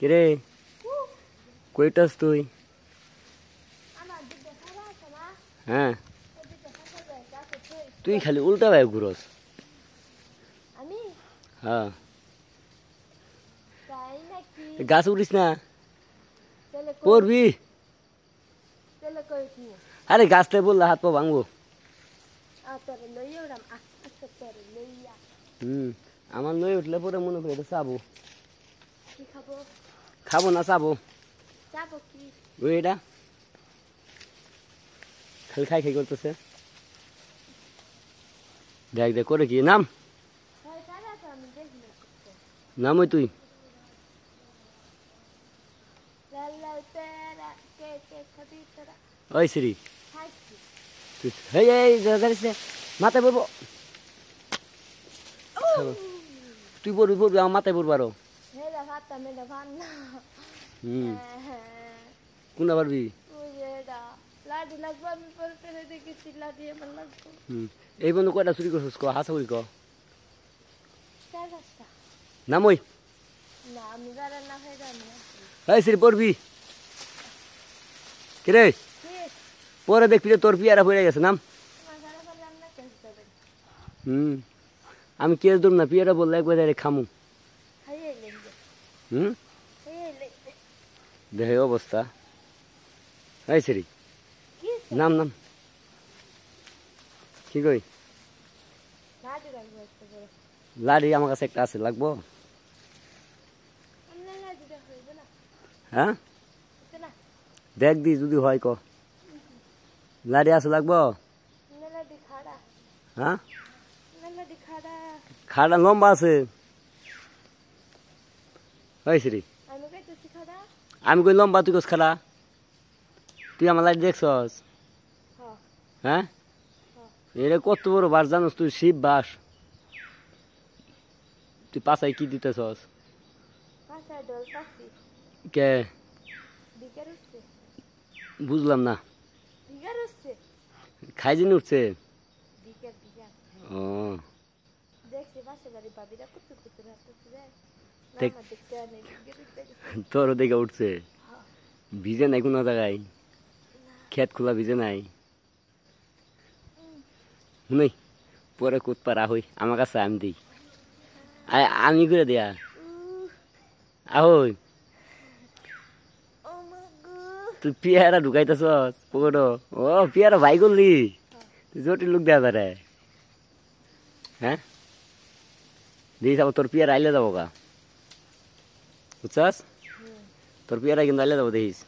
কিরে কইটাস তুই? হ্যাঁ তুই খালি উল্টা ভাই ঘুরস। হ্যাঁ গাছ উঠিস না পড়বি। আরে গাছটা বললে হাত পা ভাঙবো। আমার লই উঠলে পরে মনে করে এটা চাবো। খাবো না চাবো ওই এটা খালি খাই খাই করতেছে। দেখ দেখ করে কি নাম নাম ওই তুই ওই শ্রী মাথায় পড়বো। তুই পড়বি পড়বি আমার মাথায় পড়বো আরো। কোনটা পারবি? এই বন্ধু কয়টা চুরি করছিস ক হাসা করি ক নাম ওই শ্রী পড়বি কিরে পরে দেখবি তোর পিয়ারা পড়ে গেছে নাম। আমি কেস ধরুন না পিয়ারা বললে একবার খামু। দেখে অবস্থা এই শ্রী নাম নাম কি কই লাড়ি আমার কাছে একটা আছে লাগবো। হ্যাঁ দেখ দি যদি হয় ক লাড়ি আছে লাগবো। হ্যাঁ খাড়া লম্বা আছে ওই শ্রী আমি কই লম্বা তুই কস খাড়া তুই আমার লাড়ি দেখছস? হ্যাঁ এটা কত বড় বাস জানোস তুই শিব বাস তুই পাশায় কি দিতেছস কে বুঝলাম না খাই জিনি উঠছে। ও তোরও দেখে উঠছে ভিজে নাই কোনো জায়গায় খেত খোলা ভিজে নাই শুনেই পরে কুত পারা হই আমার কাছে আমি দিই আমি করে দেয়া আহই তুই পিয়ারা ঢুকাইতেছ পকড়। ও পিয়ারা ভাই করলি তুই জটিল লোক দেয়া রে। হ্যাঁ দিস আবার তোর পিয়ারা আইলে যাবো গা বুঝছস তোর পিয়ারা কিন্তু আইলে যাবো দেখিস।